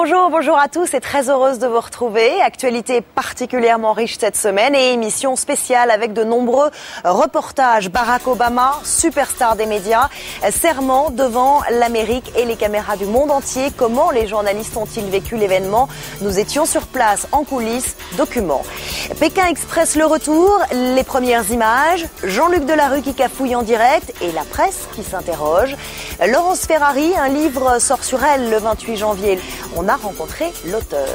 Bonjour à tous et très heureuse de vous retrouver. Actualité particulièrement riche cette semaine et émission spéciale avec de nombreux reportages. Barack Obama, superstar des médias, serment devant l'Amérique et les caméras du monde entier. Comment les journalistes ont-ils vécu l'événement? Nous étions sur place, en coulisses, documents. Pékin Express le retour, les premières images, Jean-Luc Delarue qui cafouille en direct et la presse qui s'interroge. Laurence Ferrari, un livre sort sur elle le 28 janvier. On a rencontré l'auteur.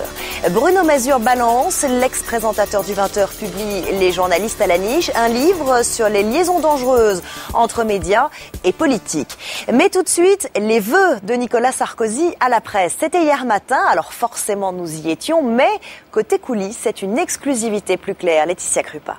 Bruno Mazur balance, l'ex-présentateur du 20h publie Les journalistes à la niche, un livre sur les liaisons dangereuses entre médias et politiques. Mais tout de suite, les vœux de Nicolas Sarkozy à la presse. C'était hier matin, alors forcément nous y étions, mais côté coulisses, c'est une exclusivité plus claire. Laetitia Krupa.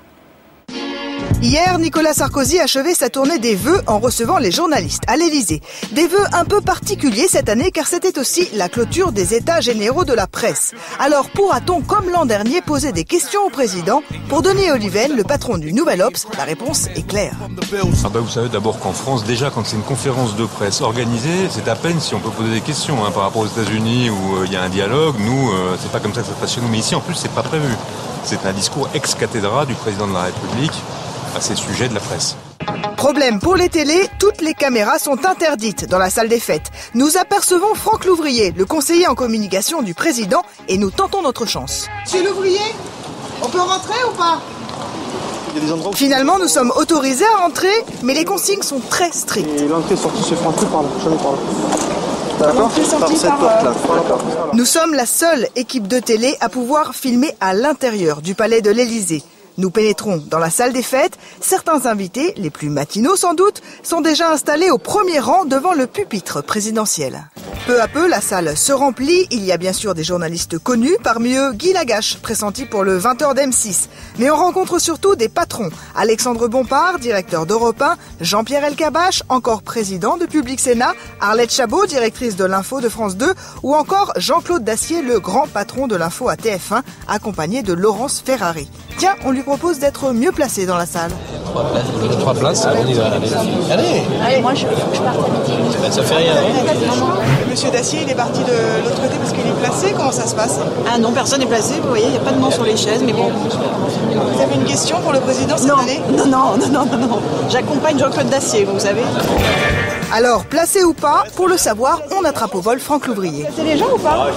Hier, Nicolas Sarkozy achevait sa tournée des vœux en recevant les journalistes à l'Élysée. Des vœux un peu particuliers cette année car c'était aussi la clôture des états généraux de la presse. Alors pourra-t-on, comme l'an dernier, poser des questions au président? Pour Denis Oliven, le patron du Nouvel Obs, la réponse est claire. Vous savez d'abord qu'en France, déjà quand c'est une conférence de presse organisée, c'est à peine si on peut poser des questions par rapport aux États-Unis où il y a un dialogue. Nous, c'est pas comme ça que ça se passe chez nous. Mais ici, en plus, c'est pas prévu. C'est un discours ex cathedra du président de la République à ces sujets de la presse. Problème pour les télés, toutes les caméras sont interdites dans la salle des fêtes. Nous apercevons Franck Louvrier, le conseiller en communication du président, et nous tentons notre chance. Monsieur Louvrier, on peut rentrer ou pas? Finalement, nous sommes autorisés à rentrer, mais les consignes sont très strictes. Et l'entrée sortie se fera plus par là, jamais par là. D'accord. Par cette porte-là. Nous sommes la seule équipe de télé à pouvoir filmer à l'intérieur du palais de l'Élysée. Nous pénétrons dans la salle des fêtes. Certains invités, les plus matinaux sans doute, sont déjà installés au premier rang devant le pupitre présidentiel. Peu à peu, la salle se remplit. Il y a bien sûr des journalistes connus, parmi eux Guy Lagache, pressenti pour le 20h d'M6. Mais on rencontre surtout des patrons. Alexandre Bompard, directeur d'Europe 1, Jean-Pierre Elkabbach, encore président de Public Sénat, Arlette Chabot, directrice de l'Info de France 2, ou encore Jean-Claude Dacier, le grand patron de l'Info à TF1, accompagné de Laurence Ferrari. Tiens, on lui propose d'être mieux placé dans la salle. 3 places, on y va. Allez, moi je parte à midi. Ça fait rien. Monsieur Dacier, il est parti de l'autre côté parce qu'il est placé. Comment ça se passe? Ah non, personne n'est placé. Vous voyez, il n'y a pas de nom sur les chaises, mais bon. Vous avez une question pour le président cette année? Non. J'accompagne Jean-Claude Dacier, vous savez. Alors, placé ou pas, pour le savoir, on attrape au vol Franck Louvrier. C'est les gens ou pas?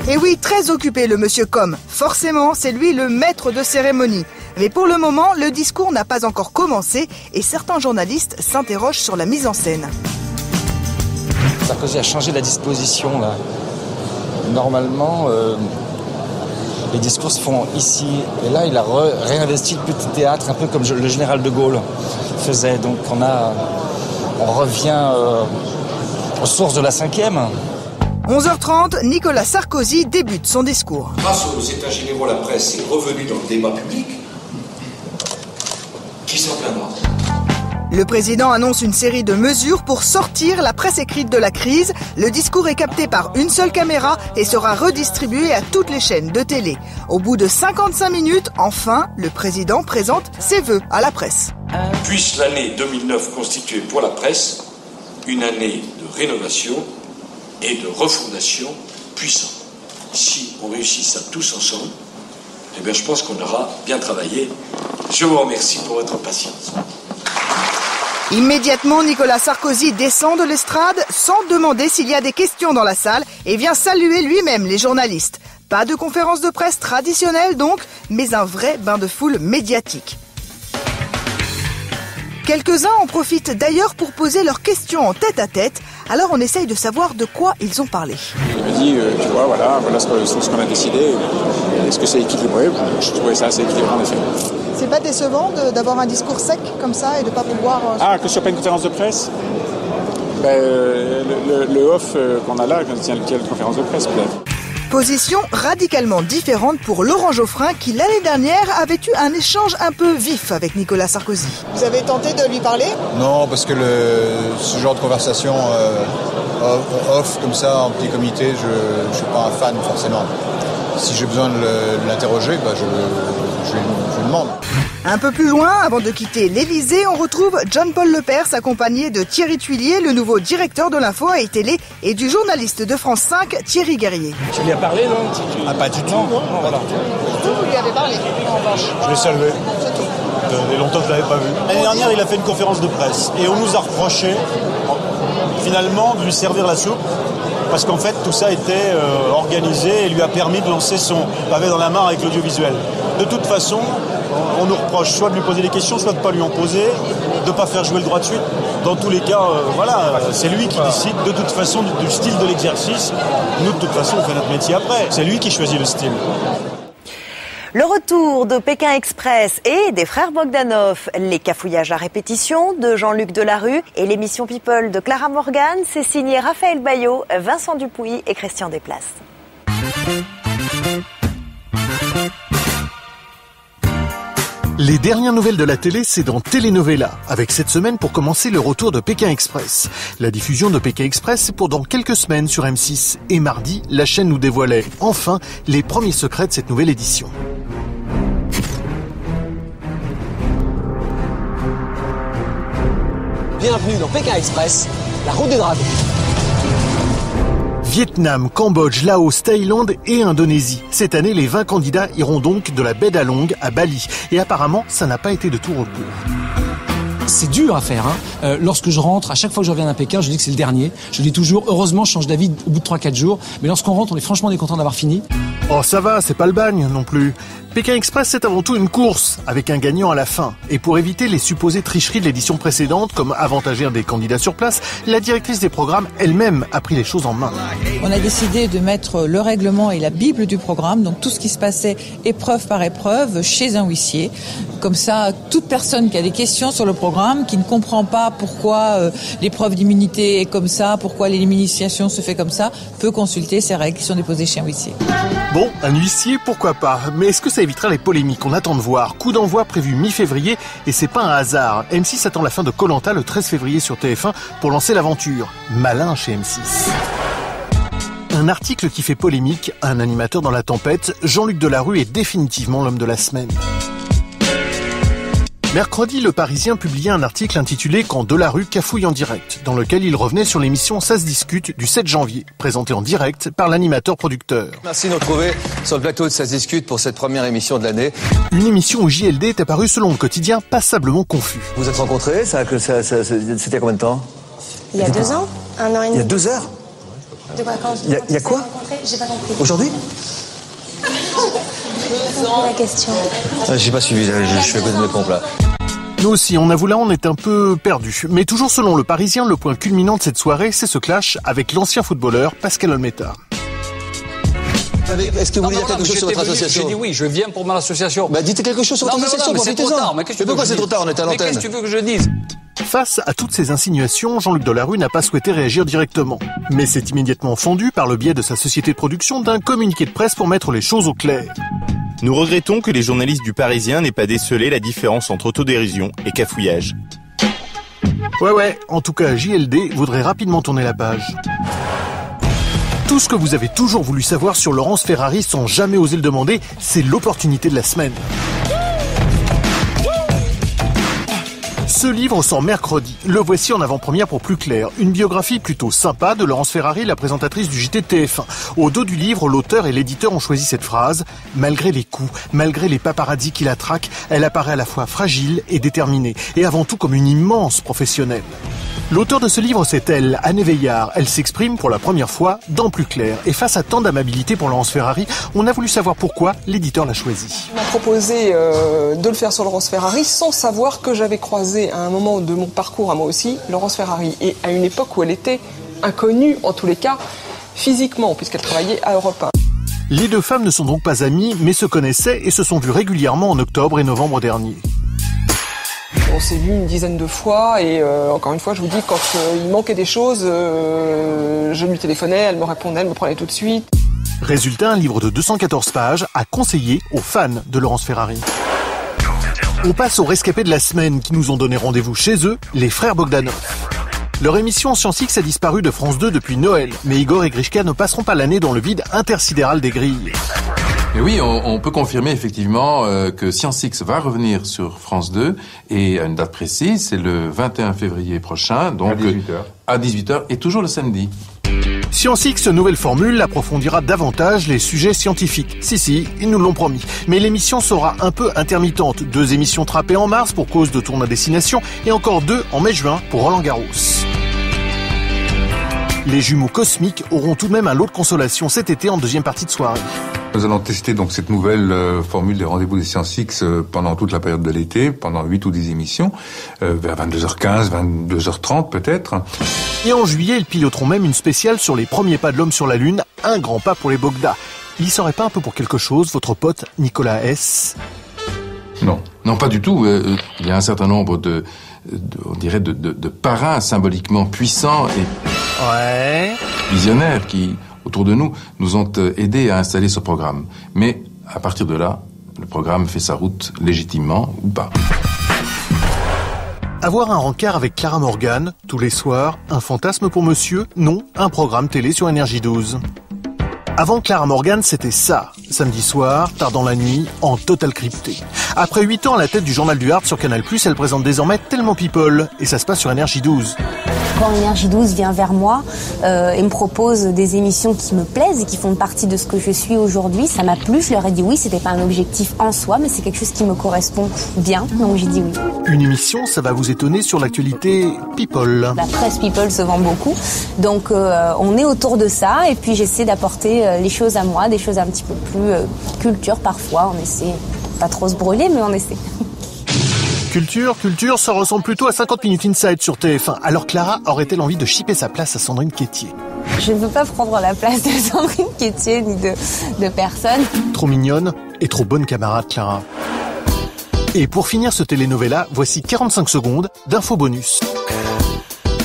Et oui, très occupé le monsieur Com. Forcément, c'est lui le maître de cérémonie. Mais pour le moment, le discours n'a pas encore commencé et certains journalistes s'interrogent sur la mise en scène. Sarkozy a changé la disposition là. Normalement, les discours se font ici. Et là, il a réinvesti le petit théâtre, un peu comme le général de Gaulle faisait. Donc on revient aux sources de la 5e. 11h30, Nicolas Sarkozy débute son discours. Grâce aux états généraux, la presse est revenue dans le débat public. Qui s'en plaindra? Le président annonce une série de mesures pour sortir la presse écrite de la crise. Le discours est capté par une seule caméra et sera redistribué à toutes les chaînes de télé. Au bout de 55 minutes, enfin, le président présente ses vœux à la presse. Puisse l'année 2009 constituer pour la presse une année de rénovation et de refondation puissante. Si on réussit ça tous ensemble, je pense qu'on aura bien travaillé. Je vous remercie pour votre patience. Immédiatement, Nicolas Sarkozy descend de l'estrade sans demander s'il y a des questions dans la salle et vient saluer lui-même les journalistes. Pas de conférence de presse traditionnelle donc, mais un vrai bain de foule médiatique. Quelques-uns en profitent d'ailleurs pour poser leurs questions en tête-à-tête. Alors on essaye de savoir de quoi ils ont parlé. Il me dit, tu vois, voilà ce qu'on a décidé. Est-ce que c'est équilibré? Je trouvais ça assez équilibré en effet. C'est pas décevant d'avoir un discours sec comme ça et de pas pouvoir... Que ce soit pas une conférence de presse? Le off qu'on a là, quand il y a une conférence de presse peut-être. Position radicalement différente pour Laurent Geoffrin qui l'année dernière avait eu un échange un peu vif avec Nicolas Sarkozy. Vous avez tenté de lui parler? Non, parce que ce genre de conversation off comme ça en petit comité, je ne suis pas un fan forcément. Si j'ai besoin de l'interroger, je lui demande. Un peu plus loin, avant de quitter l'Élysée, on retrouve John-Paul Lepers accompagné de Thierry Tuillier, le nouveau directeur de l'info et télé, et du journaliste de France 5, Thierry Guerrier. Tu lui as parlé, non? Ah, pas du tout. Non, voilà. Vous lui avez parlé, en revanche. Je l'ai salué. Ça fait longtemps que je ne l'avais pas vu. L'année dernière, il a fait une conférence de presse et on nous a reproché, finalement, de lui servir la soupe. Parce qu'en fait, tout ça était organisé et lui a permis de lancer son pavé dans la mare avec l'audiovisuel. De toute façon, on nous reproche soit de lui poser des questions, soit de ne pas lui en poser, de ne pas faire jouer le droit de suite. Dans tous les cas, c'est lui qui décide de toute façon du style de l'exercice. Nous, de toute façon, on fait notre métier après. C'est lui qui choisit le style. Le retour de Pékin Express et des frères Bogdanov, les cafouillages à répétition de Jean-Luc Delarue et l'émission People de Clara Morgan, c'est signé Raphaël Baillot, Vincent Dupuy et Christian Desplaces. Les dernières nouvelles de la télé, c'est dans Telenovela, avec cette semaine pour commencer le retour de Pékin Express. La diffusion de Pékin Express, c'est pour dans quelques semaines sur M6. Et mardi, la chaîne nous dévoilait enfin les premiers secrets de cette nouvelle édition. Bienvenue dans Pékin Express, la route des dragons. Vietnam, Cambodge, Laos, Thaïlande et Indonésie. Cette année, les 20 candidats iront donc de la baie d'Along à Bali. Et apparemment, ça n'a pas été de tout repos. C'est dur à faire. Lorsque je rentre, à chaque fois que je reviens d'un Pékin, je dis que c'est le dernier. Je dis toujours, heureusement, je change d'avis au bout de 3-4 jours. Mais lorsqu'on rentre, on est franchement content d'avoir fini. Oh, ça va, c'est pas le bagne non plus. Pékin Express, c'est avant tout une course, avec un gagnant à la fin. Et pour éviter les supposées tricheries de l'édition précédente, comme avantager des candidats sur place, la directrice des programmes elle-même a pris les choses en main. On a décidé de mettre le règlement et la bible du programme, donc tout ce qui se passait épreuve par épreuve chez un huissier. Comme ça, toute personne qui a des questions sur le programme, qui ne comprend pas pourquoi l'épreuve d'immunité est comme ça, pourquoi l'élimination se fait comme ça, peut consulter ces règles qui sont déposées chez un huissier. Bon, un huissier, pourquoi pas. Mais est-ce que ça évitera les polémiques? On attend de voir. Coup d'envoi prévu mi-février et c'est pas un hasard. M6 attend la fin de Koh-Lanta le 13 février sur TF1 pour lancer l'aventure. Malin chez M6. Un article qui fait polémique, un animateur dans la tempête, Jean-Luc Delarue est définitivement l'homme de la semaine. Mercredi, Le Parisien publiait un article intitulé « Quand Delarue cafouille en direct », dans lequel il revenait sur l'émission Ça se discute du 7 janvier, présentée en direct par l'animateur-producteur. Merci de nous retrouver sur le plateau de Ça se discute pour cette première émission de l'année. Une émission où JLD est apparu selon le quotidien passablement confus. Vous êtes rencontrés, c'était il y a combien de temps? Il y a 2 ans, 1 an et demi. Il y a 2 heures? De quoi quand il y a quoi? J'ai pas compris. Aujourd'hui? La question. J'ai pas suivi, je suis à côté de mes pompes là. Nous aussi, on avoue là, on est un peu perdus. Mais toujours selon Le Parisien, le point culminant de cette soirée, c'est ce clash avec l'ancien footballeur Pascal Olmeta. Est-ce que vous voulez dire quelque chose sur votre association? J'ai dit oui, je viens pour mon association. Bah dites quelque chose sur votre association. Mais c'est trop tard. Mais pourquoi c'est trop tard? On est à l'antenne. Mais qu'est-ce que tu veux que je dise? Face à toutes ces insinuations, Jean-Luc Delarue n'a pas souhaité réagir directement. Mais c'est immédiatement fendu par le biais de sa société de production d'un communiqué de presse pour mettre les choses au clair. Nous regrettons que les journalistes du Parisien n'aient pas décelé la différence entre autodérision et cafouillage. Ouais, en tout cas, JLD voudrait rapidement tourner la page. Tout ce que vous avez toujours voulu savoir sur Laurence Ferrari sans jamais oser le demander, c'est l'opportunité de la semaine. Ce livre sort mercredi. Le voici en avant-première pour Plus Clair. Une biographie plutôt sympa de Laurence Ferrari, la présentatrice du JT de TF1. Au dos du livre, l'auteur et l'éditeur ont choisi cette phrase. Malgré les coups, malgré les paparazzis qui la traquent, elle apparaît à la fois fragile et déterminée. Et avant tout comme une immense professionnelle. L'auteur de ce livre, c'est elle, Anne Veillard. Elle s'exprime pour la première fois dans Plus Clair. Et face à tant d'amabilité pour Laurence Ferrari, on a voulu savoir pourquoi l'éditeur l'a choisi. Il m'a proposé de le faire sur Laurence Ferrari sans savoir que j'avais croisé à un moment de mon parcours, à moi aussi, Laurence Ferrari. Et à une époque où elle était inconnue, en tous les cas, physiquement, puisqu'elle travaillait à Europe 1. Les deux femmes ne sont donc pas amies, mais se connaissaient et se sont vues régulièrement en octobre et novembre dernier. On s'est vu une dizaine de fois et encore une fois, je vous dis, quand il manquait des choses, je lui téléphonais, elle me répondait, elle me prenait tout de suite. Résultat, un livre de 214 pages à conseiller aux fans de Laurence Ferrari. On passe aux rescapés de la semaine qui nous ont donné rendez-vous chez eux, les frères Bogdanov. Leur émission Science X a disparu de France 2 depuis Noël, mais Igor et Grishka ne passeront pas l'année dans le vide intersidéral des grilles. Et oui, on peut confirmer effectivement que Science X va revenir sur France 2 et à une date précise, c'est le 21 février prochain, donc à 18h et toujours le samedi. Science X, nouvelle formule, approfondira davantage les sujets scientifiques. Si, ils nous l'ont promis. Mais l'émission sera un peu intermittente. 2 émissions trappées en mars pour cause de tournée à destination et encore 2 en mai-juin pour Roland-Garros. Les jumeaux cosmiques auront tout de même un lot de consolation cet été en deuxième partie de soirée. Nous allons tester donc cette nouvelle formule des rendez-vous des Science X pendant toute la période de l'été, pendant 8 ou 10 émissions, vers 22h15, 22h30 peut-être. Et en juillet, ils piloteront même une spéciale sur les premiers pas de l'homme sur la Lune, un grand pas pour les Bogda. Il y serait pas un peu pour quelque chose, votre pote Nicolas S? Non, pas du tout. Il y a un certain nombre de parrains symboliquement puissants et visionnaires qui, autour de nous ont aidés à installer ce programme. Mais à partir de là, le programme fait sa route légitimement ou pas. Avoir un rencard avec Clara Morgan, tous les soirs, un fantasme pour monsieur? Non, un programme télé sur Énergie 12. Avant Clara Morgan, c'était ça. Samedi soir, tard dans la nuit, en total crypté. Après 8 ans à la tête du journal du Hard sur Canal+, elle présente désormais Tellement People. Et ça se passe sur Énergie 12. Quand Énergie 12 vient vers moi et me propose des émissions qui me plaisent et qui font partie de ce que je suis aujourd'hui, ça m'a plu. Je leur ai dit oui, c'était pas un objectif en soi, mais c'est quelque chose qui me correspond bien, donc j'ai dit oui. Une émission, ça va vous étonner, sur l'actualité People. La presse People se vend beaucoup, donc on est autour de ça et puis j'essaie d'apporter les choses à moi, des choses un petit peu plus culture parfois. On essaie pas trop se brûler, mais on essaie. Culture, ça ressemble plutôt à 50 minutes inside sur TF1. Alors Clara aurait-elle envie de chipper sa place à Sandrine Quétier? Je ne veux pas prendre la place de Sandrine Quétier ni de personne. Trop mignonne et trop bonne camarade, Clara. Et pour finir ce telenovela, voici 45 secondes d'infos bonus.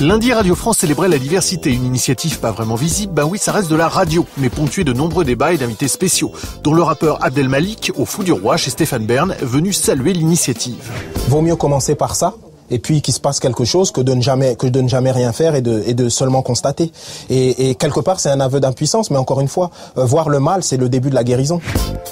Lundi, Radio France célébrait la diversité, une initiative pas vraiment visible, ben oui, ça reste de la radio, mais ponctuée de nombreux débats et d'invités spéciaux, dont le rappeur Abdel Malik, au Fou du Roi chez Stéphane Bern, venu saluer l'initiative. Vaut mieux commencer par ça, et puis qu'il se passe quelque chose que de ne jamais rien faire et de seulement constater. Et quelque part, c'est un aveu d'impuissance, mais encore une fois, voir le mal, c'est le début de la guérison.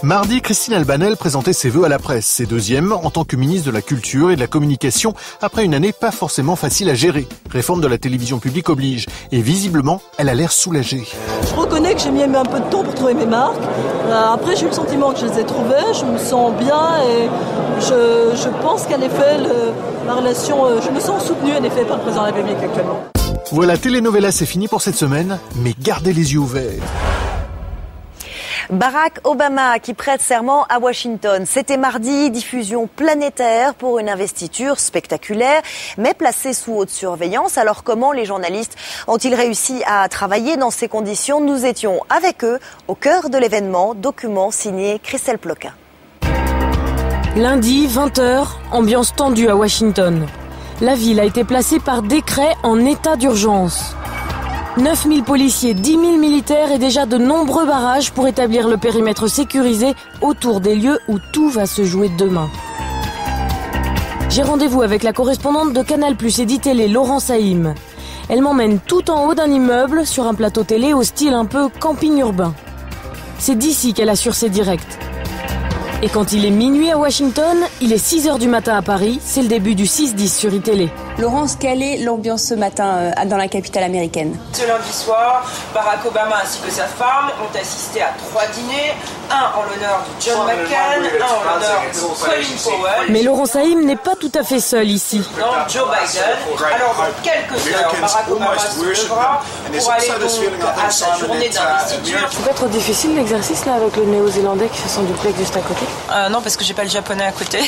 Mardi, Christine Albanel présentait ses vœux à la presse, ses deuxièmes en tant que ministre de la Culture et de la Communication, après une année pas forcément facile à gérer. Réforme de la télévision publique oblige. Et visiblement, elle a l'air soulagée. Je reconnais que j'ai mis un peu de temps pour trouver mes marques. Après, j'ai eu le sentiment que je les ai trouvées, je me sens bien et je pense qu'en effet, la relation, je me sens soutenue en effet par le président de la République actuellement. Voilà, Telenovela, c'est fini pour cette semaine, mais gardez les yeux ouverts. Barack Obama qui prête serment à Washington. C'était mardi, diffusion planétaire pour une investiture spectaculaire, mais placée sous haute surveillance. Alors comment les journalistes ont-ils réussi à travailler dans ces conditions? Nous étions avec eux au cœur de l'événement, document signé Christelle Ploquin. Lundi, 20h, ambiance tendue à Washington. La ville a été placée par décret en état d'urgence. 9000 policiers, 10 000 militaires et déjà de nombreux barrages pour établir le périmètre sécurisé autour des lieux où tout va se jouer demain. J'ai rendez-vous avec la correspondante de Canal+ et d'ITélé, Laurence Haïm. Elle m'emmène tout en haut d'un immeuble sur un plateau télé au style un peu camping urbain. C'est d'ici qu'elle assure ses directs. Et quand il est minuit à Washington, il est 6h du matin à Paris, c'est le début du 6-10 sur iTélé. Laurence, quelle est l'ambiance ce matin dans la capitale américaine? Ce lundi soir, Barack Obama ainsi que sa femme ont assisté à 3 dîners, un en l'honneur de John McCain, un en l'honneur de Colin Powell. Mais Laurence Haïm n'est pas tout à fait seule ici. Non, Joe Biden. Alors dans quelques heures, Barack Obama se lèvera pour aller donc à sa journée d'investiture. C'est pas trop difficile l'exercice là avec le néo-zélandais qui fait son duplex juste à côté? Non, parce que j'ai pas le japonais à côté.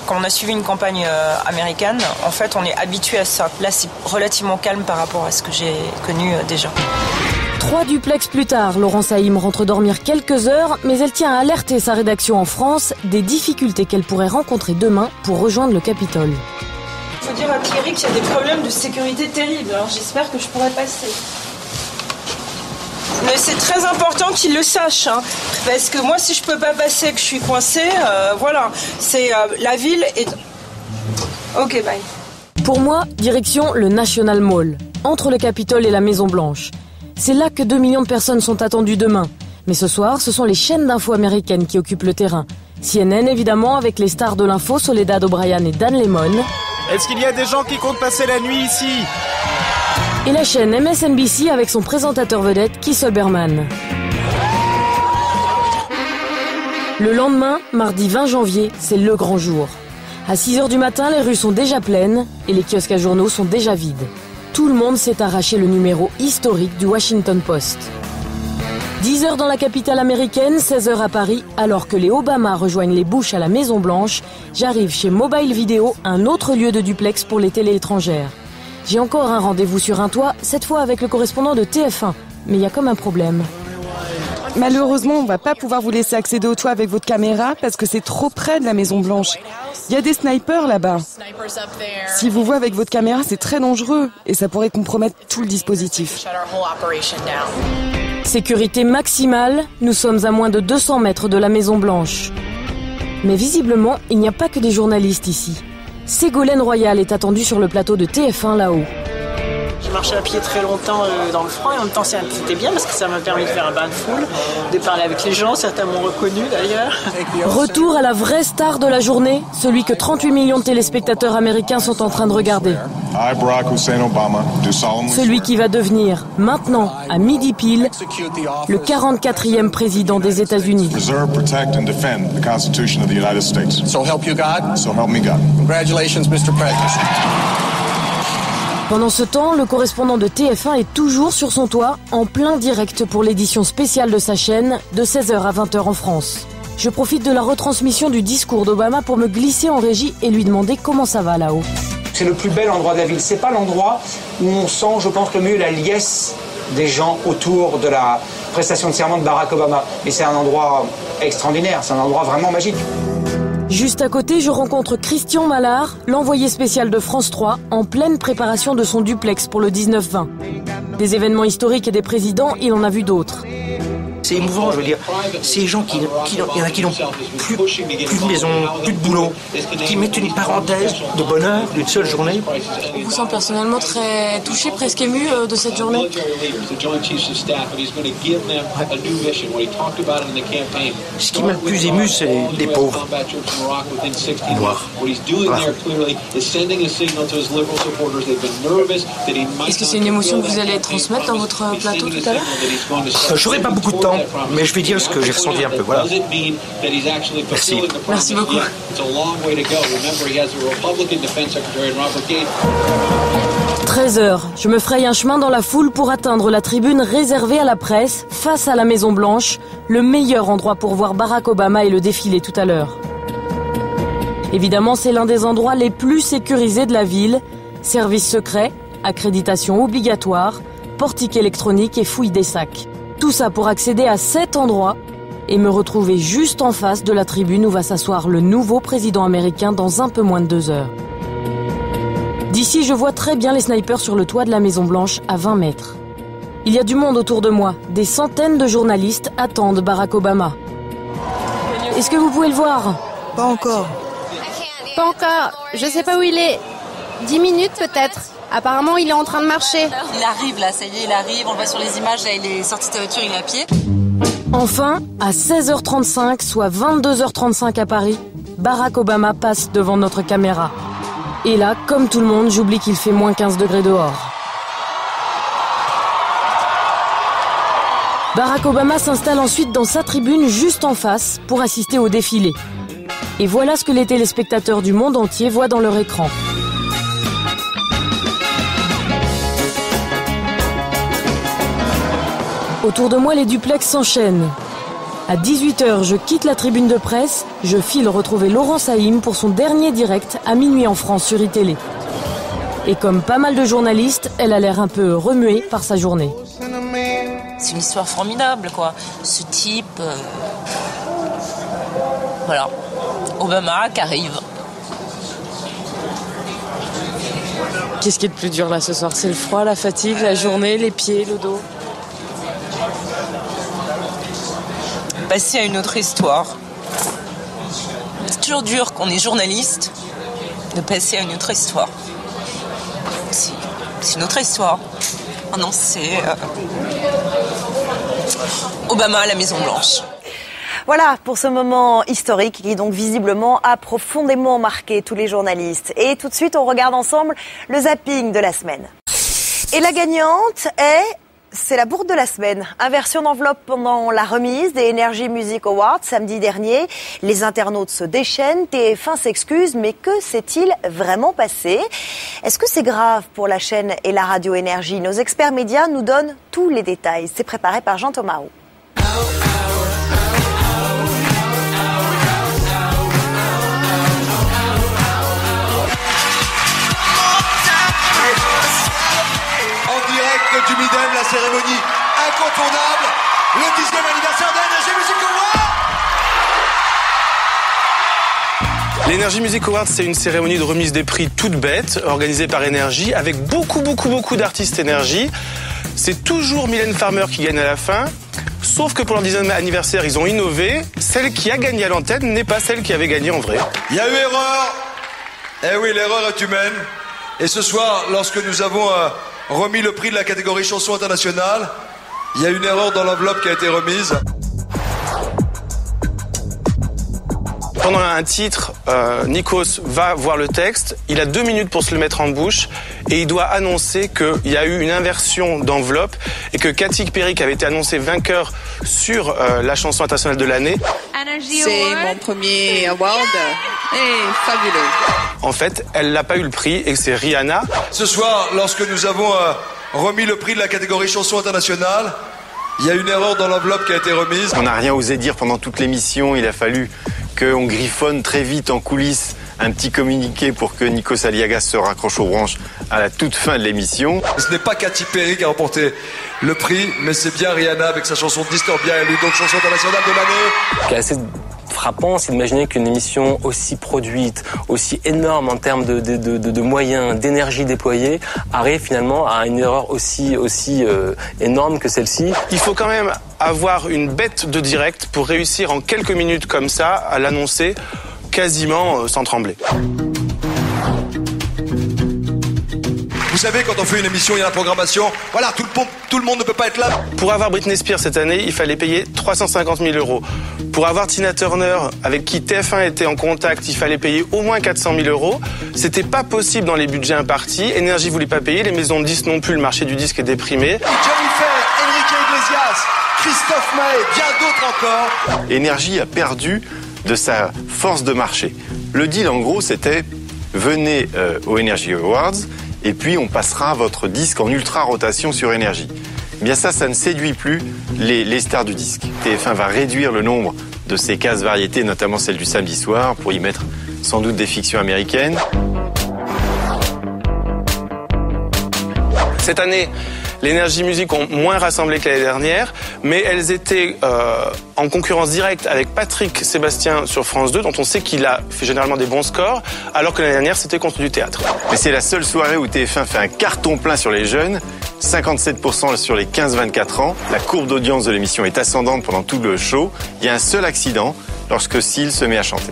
Quand on a suivi une campagne américaine, en fait, on est habitué à ça. Là, c'est relativement calme par rapport à ce que j'ai connu déjà. 3 duplex plus tard, Laurence Haïm rentre dormir quelques heures, mais elle tient à alerter sa rédaction en France des difficultés qu'elle pourrait rencontrer demain pour rejoindre le Capitole. Il faut dire à Thierry qu'il y a des problèmes de sécurité terribles, alors j'espère que je pourrai passer. Mais c'est très important qu'il le sache, hein, parce que moi, si je peux pas passer, que je suis coincée, voilà, c'est la ville est... Ok, bye. Pour moi, direction le National Mall, entre le Capitole et la Maison Blanche. C'est là que 2 millions de personnes sont attendues demain. Mais ce soir, ce sont les chaînes d'infos américaines qui occupent le terrain. CNN évidemment, avec les stars de l'info Soledad O'Brien et Dan Lemon. Est-ce qu'il y a des gens qui comptent passer la nuit ici? Et la chaîne MSNBC avec son présentateur vedette Keith Olbermann. Le lendemain, mardi 20 janvier, c'est le grand jour. À 6h du matin, les rues sont déjà pleines et les kiosques à journaux sont déjà vides. Tout le monde s'est arraché le numéro historique du Washington Post. 10h dans la capitale américaine, 16h à Paris, alors que les Obama rejoignent les Bush à la Maison Blanche, j'arrive chez Mobile Video, un autre lieu de duplex pour les télés étrangères. J'ai encore un rendez-vous sur un toit, cette fois avec le correspondant de TF1. Mais il y a comme un problème. Malheureusement, on ne va pas pouvoir vous laisser accéder au toit avec votre caméra parce que c'est trop près de la Maison Blanche. Il y a des snipers là-bas. Si vous voyez avec votre caméra, c'est très dangereux et ça pourrait compromettre tout le dispositif. Sécurité maximale, nous sommes à moins de 200 mètres de la Maison Blanche. Mais visiblement, il n'y a pas que des journalistes ici. Ségolène Royal est attendue sur le plateau de TF1 là-haut. J'ai marché à pied très longtemps dans le froid et en même temps c'était bien parce que ça m'a permis de faire un bain de foule, de parler avec les gens, certains m'ont reconnu d'ailleurs. Retour à la vraie star de la journée, celui que 38 millions de téléspectateurs américains sont en train de regarder. Celui qui va devenir, maintenant, à midi pile, le 44e président des États-Unis. So help you God. So help me God. Congratulations, Mr. President. Pendant ce temps, le correspondant de TF1 est toujours sur son toit, en plein direct pour l'édition spéciale de sa chaîne, de 16h à 20h en France. Je profite de la retransmission du discours d'Obama pour me glisser en régie et lui demander comment ça va là-haut. C'est le plus bel endroit de la ville. C'est pas l'endroit où on sent, je pense, le mieux la liesse des gens autour de la prestation de serment de Barack Obama. Mais c'est un endroit extraordinaire, c'est un endroit vraiment magique. Juste à côté, je rencontre Christian Mallard, l'envoyé spécial de France 3, en pleine préparation de son duplex pour le 19-20. Des événements historiques et des présidents, il en a vu d'autres. C'est émouvant, je veux dire. Ces gens il y en a qui n'ont plus de maison, plus de boulot, qui mettent une parenthèse de bonheur d'une seule journée. On vous sent personnellement très touché, presque ému de cette journée. Ce qui m'a le plus ému, c'est les pauvres. Noirs. Est-ce que c'est une émotion que vous allez transmettre dans votre plateau tout à l'heure ? J'aurai pas beaucoup de temps, mais je vais dire ce que j'ai ressenti un peu. Voilà. Merci. Merci beaucoup. 13h, je me fraye un chemin dans la foule pour atteindre la tribune réservée à la presse, face à la Maison Blanche, le meilleur endroit pour voir Barack Obama et le défilé tout à l'heure. Évidemment, c'est l'un des endroits les plus sécurisés de la ville. Service secret, accréditation obligatoire, portique électronique et fouille des sacs. Tout ça pour accéder à cet endroit et me retrouver juste en face de la tribune où va s'asseoir le nouveau président américain dans un peu moins de 2 heures. D'ici, je vois très bien les snipers sur le toit de la Maison Blanche à 20 mètres. Il y a du monde autour de moi. Des centaines de journalistes attendent Barack Obama. Est-ce que vous pouvez le voir ? Pas encore. Pas encore. Je sais pas où il est. 10 minutes peut-être. Apparemment, il est en train de marcher. Il arrive là, ça y est, il arrive. On le voit sur les images, là, il est sorti de sa voiture, il est à pied. Enfin, à 16h35, soit 22h35 à Paris, Barack Obama passe devant notre caméra. Et là, comme tout le monde, j'oublie qu'il fait moins 15 degrés dehors. Barack Obama s'installe ensuite dans sa tribune juste en face pour assister au défilé. Et voilà ce que les téléspectateurs du monde entier voient dans leur écran. Autour de moi, les duplex s'enchaînent. À 18h, je quitte la tribune de presse, je file retrouver Laurent Saïm pour son dernier direct à minuit en France sur iTélé. Et comme pas mal de journalistes, elle a l'air un peu remuée par sa journée. C'est une histoire formidable, quoi. Ce type... Voilà. Obama qui arrive. Qu'est-ce qui est le plus dur là ce soir? C'est le froid, la fatigue, la journée, les pieds, le dos? Passer à une autre histoire. C'est toujours dur quand on est journaliste de passer à une autre histoire. C'est une autre histoire. Ah non, c'est Obama à la Maison-Blanche. Voilà pour ce moment historique qui donc visiblement a profondément marqué tous les journalistes. Et tout de suite, on regarde ensemble le zapping de la semaine. Et la gagnante c'est la bourde de la semaine. Inversion d'enveloppe pendant la remise des Energy Music Awards samedi dernier. Les internautes se déchaînent, TF1 s'excuse, mais que s'est-il vraiment passé? Est-ce que c'est grave pour la chaîne et la radio Énergie? Nos experts médias nous donnent tous les détails. C'est préparé par Jean Thomas. Du Midem, la cérémonie incontournable, le 10e anniversaire d'Energy Music Awards. L'Energy Music Awards, c'est une cérémonie de remise des prix toute bête, organisée par Énergie, avec beaucoup d'artistes Énergie. C'est toujours Mylène Farmer qui gagne à la fin, sauf que pour leur 10e anniversaire, ils ont innové. Celle qui a gagné à l'antenne n'est pas celle qui avait gagné en vrai. Il y a eu erreur. Eh oui, l'erreur est humaine. Et ce soir, lorsque nous avons remis le prix de la catégorie chanson internationale, il y a une erreur dans l'enveloppe qui a été remise. Pendant un titre, Nikos va voir le texte, il a 2 minutes pour se le mettre en bouche et il doit annoncer qu'il y a eu une inversion d'enveloppe et que Katy Perry, qui avait été annoncée vainqueur sur la chanson internationale de l'année, c'est mon premier award et fabuleux. En fait, elle n'a pas eu le prix et c'est Rihanna. Ce soir, lorsque nous avons remis le prix de la catégorie chanson internationale, il y a une erreur dans l'enveloppe qui a été remise. On n'a rien osé dire pendant toute l'émission, il a fallu qu'on griffonne très vite en coulisses un petit communiqué pour que Nikos Aliagas se raccroche aux branches à la toute fin de l'émission. Ce n'est pas Katy Perry qui a remporté le prix, mais c'est bien Rihanna avec sa chanson Disturbia, élue donc chanson internationale de l'année. Ce qui est assez frappant, c'est d'imaginer qu'une émission aussi produite, aussi énorme en termes de moyens, d'énergie déployée, arrive finalement à une erreur aussi énorme que celle-ci. Il faut quand même avoir une bête de direct pour réussir en quelques minutes comme ça à l'annoncer quasiment sans trembler. Vous savez, quand on fait une émission, il y a la programmation. Voilà, tout le monde ne peut pas être là. Pour avoir Britney Spears cette année, il fallait payer 350 000 €. Pour avoir Tina Turner, avec qui TF1 était en contact, il fallait payer au moins 400 000 €. C'était pas possible dans les budgets impartis. Énergie voulait pas payer, les maisons de disques non plus, le marché du disque est déprimé. Jennifer, Enrique Iglesias, Christophe Maé, bien d'autres encore. Énergie a perdu de sa force de marché. Le deal, en gros, c'était venez aux Energy Awards et puis on passera votre disque en ultra rotation sur Énergie. Eh bien ça ne séduit plus les stars du disque. TF1 va réduire le nombre de ces cases variétés, notamment celle du samedi soir, pour y mettre sans doute des fictions américaines. Cette année, les Energy Music ont moins rassemblé que l'année dernière, mais elles étaient en concurrence directe avec Patrick Sébastien sur France 2, dont on sait qu'il a fait généralement des bons scores, alors que l'année dernière, c'était contre du théâtre. Mais c'est la seule soirée où TF1 fait un carton plein sur les jeunes, 57% sur les 15-24 ans. La courbe d'audience de l'émission est ascendante pendant tout le show. Il y a un seul accident, lorsque Seal se met à chanter.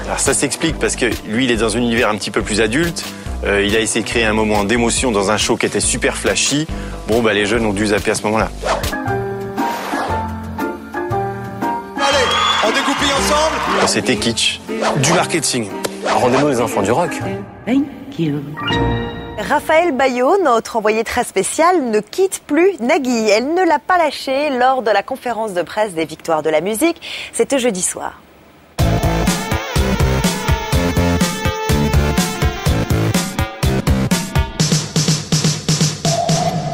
Alors ça s'explique parce que lui, il est dans un univers un petit peu plus adulte. Il a essayé de créer un moment d'émotion dans un show qui était super flashy. Bon, les jeunes ont dû zapper à ce moment-là. Allez, on dégoupille ensemble. C'était kitsch. Du marketing. Rendez-nous les enfants du rock. Thank you. Raphaël Bayot, notre envoyé très spécial, ne quitte plus Nagui. Elle ne l'a pas lâché lors de la conférence de presse des Victoires de la musique. C'était jeudi soir.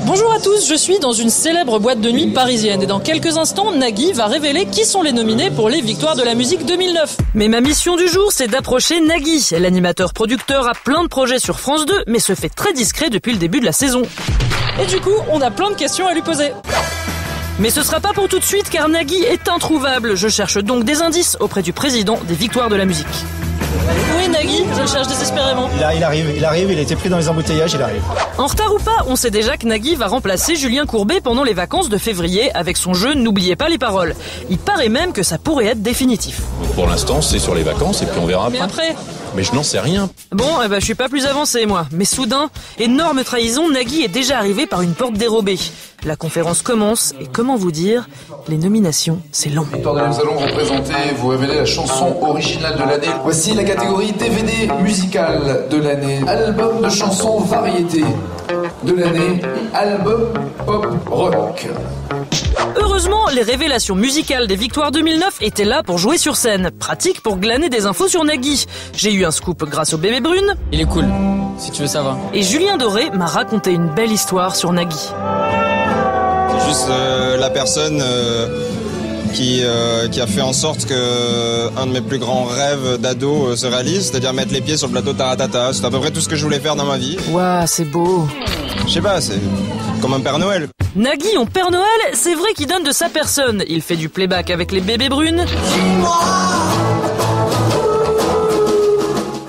Bonjour à tous, je suis dans une célèbre boîte de nuit parisienne et dans quelques instants, Nagui va révéler qui sont les nominés pour les Victoires de la musique 2009. Mais ma mission du jour, c'est d'approcher Nagui. L'animateur-producteur a plein de projets sur France 2, mais se fait très discret depuis le début de la saison. Et du coup, on a plein de questions à lui poser. Mais ce sera pas pour tout de suite car Nagui est introuvable. Je cherche donc des indices auprès du président des Victoires de la musique. Oui, Nagui, je le cherche désespérément. Il arrive, il a été pris dans les embouteillages, il arrive. En retard ou pas, on sait déjà que Nagui va remplacer Julien Courbet pendant les vacances de février avec son jeu N'oubliez pas les paroles. Il paraît même que ça pourrait être définitif. Pour l'instant, c'est sur les vacances et puis on verra après. Mais après, Mais je n'en sais rien. Bon, je suis pas plus avancé, moi. Mais soudain, énorme trahison, Nagui est déjà arrivé par une porte dérobée. La conférence commence, et comment vous dire, les nominations, c'est long. Nous allons vous révéler la chanson originale de l'année. Voici la catégorie DVD musicale de l'année. Album de chansons variété de l'année. Album pop rock. Heureusement, les révélations musicales des victoires 2009 étaient là pour jouer sur scène. Pratique pour glaner des infos sur Nagui. J'ai eu un scoop grâce au bébé brune. Il est cool, si tu veux savoir. Et Julien Doré m'a raconté une belle histoire sur Nagui. C'est juste la personne qui a fait en sorte que un de mes plus grands rêves d'ado se réalise, c'est-à-dire mettre les pieds sur le plateau de Taratata. C'est à peu près tout ce que je voulais faire dans ma vie. Waouh, c'est beau. Je sais pas, c'est comme un Père Noël. Nagui en Père Noël, c'est vrai qu'il donne de sa personne. Il fait du playback avec les bébés brunes.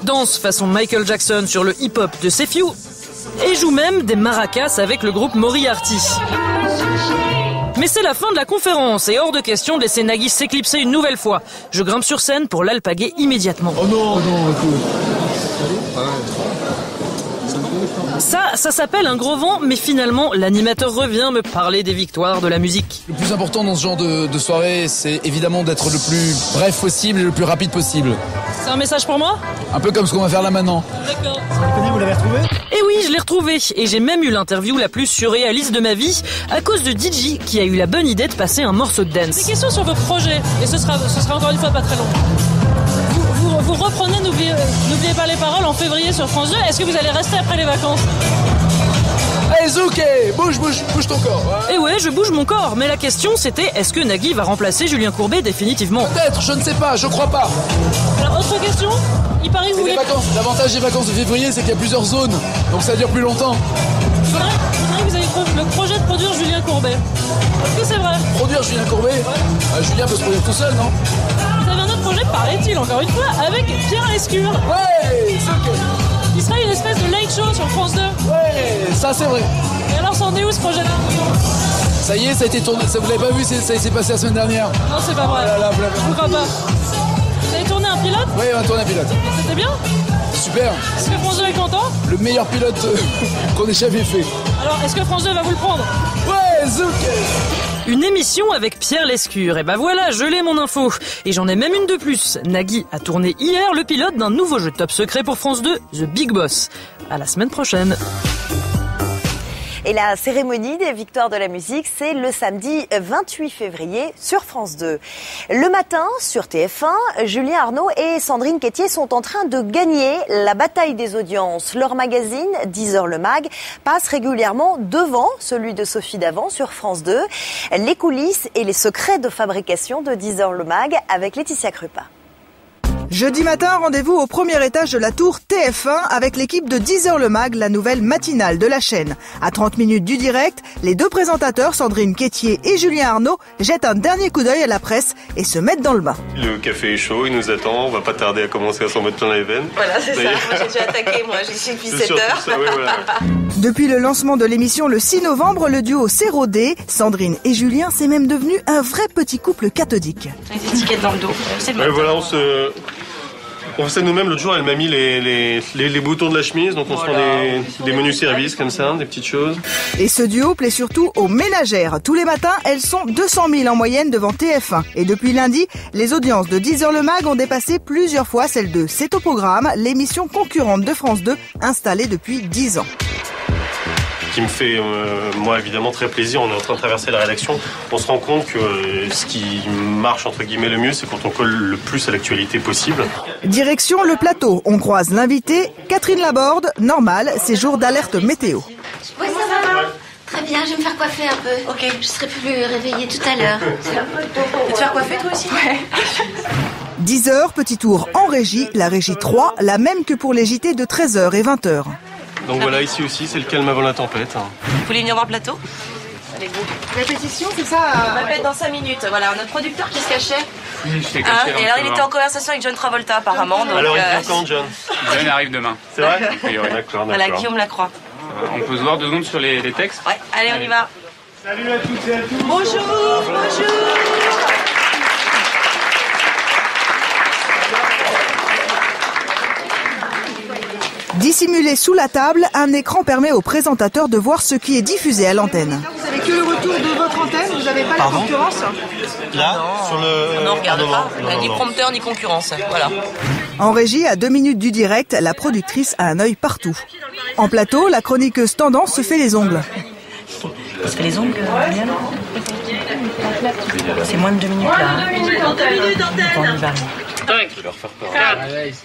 Danse façon Michael Jackson sur le hip-hop de Sefiu. Et joue même des maracas avec le groupe Moriarty. Mais c'est la fin de la conférence et hors de question de laisser Nagui s'éclipser une nouvelle fois. Je grimpe sur scène pour l'alpaguer immédiatement. Oh non, écoute. Ça s'appelle un gros vent, mais finalement, l'animateur revient me parler des victoires de la musique. Le plus important dans ce genre de soirée, c'est évidemment d'être le plus bref possible et le plus rapide possible. C'est un message pour moi ? Un peu comme ce qu'on va faire là maintenant. D'accord. Vous l'avez retrouvé ? Eh oui, je l'ai retrouvé. Et j'ai même eu l'interview la plus surréaliste de ma vie à cause de DJ qui a eu la bonne idée de passer un morceau de dance. Des questions sur vos projets, et ce sera encore une fois pas très long. Vous reprenez N'oubliez pas les paroles en février sur France 2. Est-ce que vous allez rester après les vacances ? Allez, Zouk, bouge ton corps. Et ouais, je bouge mon corps. Mais la question c'était, est-ce que Nagui va remplacer Julien Courbet définitivement ? Peut-être, je ne sais pas, je crois pas. Alors, autre question ? Il paraît que vous voulez... L'avantage des vacances de février, c'est qu'il y a plusieurs zones. Donc ça dure plus longtemps. C'est vrai que vous avez le projet de produire Julien Courbet. Est-ce que c'est vrai ? Produire Julien Courbet ? Julien peut se produire tout seul, non ? Vous avez un autre projet, paraît-il, encore une fois, avec Pierre Lescure. Ouais, c'est ok. Il sera une espèce de late show sur France 2. Ouais, ça c'est vrai. Et alors, c'en est où ce projet-là ? Ça y est, ça a été tourné. Ça, vous l'avez pas vu, ça s'est passé la semaine dernière. Non, c'est pas vrai. Je vous crois pas. Vous avez tourné un pilote ? Oui, on a tourné un pilote. Et c'était bien ? Super. Est-ce que France 2 est content ? Le meilleur pilote qu'on ait jamais fait. Alors, est-ce que France 2 va vous le prendre ? Ouais, Zouk. Une émission avec Pierre Lescure. Et bah voilà, je l'ai mon info. Et j'en ai même une de plus. Nagui a tourné hier le pilote d'un nouveau jeu top secret pour France 2, The Big Boss. À la semaine prochaine. Et la cérémonie des victoires de la musique, c'est le samedi 28 février sur France 2. Le matin, sur TF1, Julien Arnaud et Sandrine Quétier sont en train de gagner la bataille des audiences. Leur magazine, 10h le Mag, passe régulièrement devant celui de Sophie Davant sur France 2. Les coulisses et les secrets de fabrication de 10h le Mag avec Laetitia Krupa. Jeudi matin, rendez-vous au premier étage de la tour TF1 avec l'équipe de 10h le Mag, la nouvelle matinale de la chaîne. À 30 minutes du direct, les deux présentateurs, Sandrine Quétier et Julien Arnaud, jettent un dernier coup d'œil à la presse et se mettent dans le bain. Le café est chaud, il nous attend, on va pas tarder à commencer à s'en mettre plein les veines. Voilà, c'est ça, moi j'ai déjà attaqué, moi j'y suis depuis 7 heures. Ça, ouais, voilà. Depuis le lancement de l'émission le 6 novembre, le duo s'est rodé. Sandrine et Julien, c'est même devenu un vrai petit couple cathodique. Les étiquettes dans le dos, c'est ouais, voilà, on fait nous-mêmes. L'autre jour, elle m'a mis les boutons de la chemise, donc on se prend des menus services comme ça, des petites choses. Et ce duo plaît surtout aux ménagères. Tous les matins, elles sont 200 000 en moyenne devant TF1. Et depuis lundi, les audiences de 10h le Mag ont dépassé plusieurs fois celles de C'est au programme, l'émission concurrente de France 2, installée depuis 10 ans. Qui me fait, moi, évidemment, très plaisir. On est en train de traverser la rédaction. On se rend compte que ce qui marche, entre guillemets, le mieux, c'est quand on colle le plus à l'actualité possible. Direction le plateau. On croise l'invité, Catherine Laborde. Normal, c'est jour d'alerte météo. Oui, ça va. Très bien, je vais me faire coiffer un peu. Ok. Je serai plus réveillée tout à l'heure. C'est un peu tôt. Tu vas te faire coiffer, toi aussi ? Ouais. 10h, petit tour en régie. La régie 3, la même que pour les JT de 13h et 20h. Donc voilà, ici aussi, c'est le calme avant la tempête. Vous voulez venir voir le plateau ? Allez, go. Répétition, c'est ça On va le mettre dans 5 minutes. Voilà, notre producteur qui se cachait. Oui, je t'ai caché. Et alors, il était en conversation avec John Travolta, apparemment. Donc, alors, il vient quand, John ? John arrive demain. C'est vrai ? D'accord. Voilà, Guillaume Lacroix. On peut se voir 2 secondes sur les textes ? Ouais, allez, on y va. Salut à toutes et à tous. Bonjour. Dissimulé sous la table, un écran permet au présentateur de voir ce qui est diffusé à l'antenne. Vous avez que le retour de votre antenne, vous n'avez pas la concurrence? Là, sur le... Non, on regarde pas. Ni prompteur, ni concurrence. Voilà. En régie, à 2 minutes du direct, la productrice a un œil partout. En plateau, la chroniqueuse Tendance se fait les ongles. On se fait les ongles, c'est moins de 2 minutes là. On y va. 5, 4,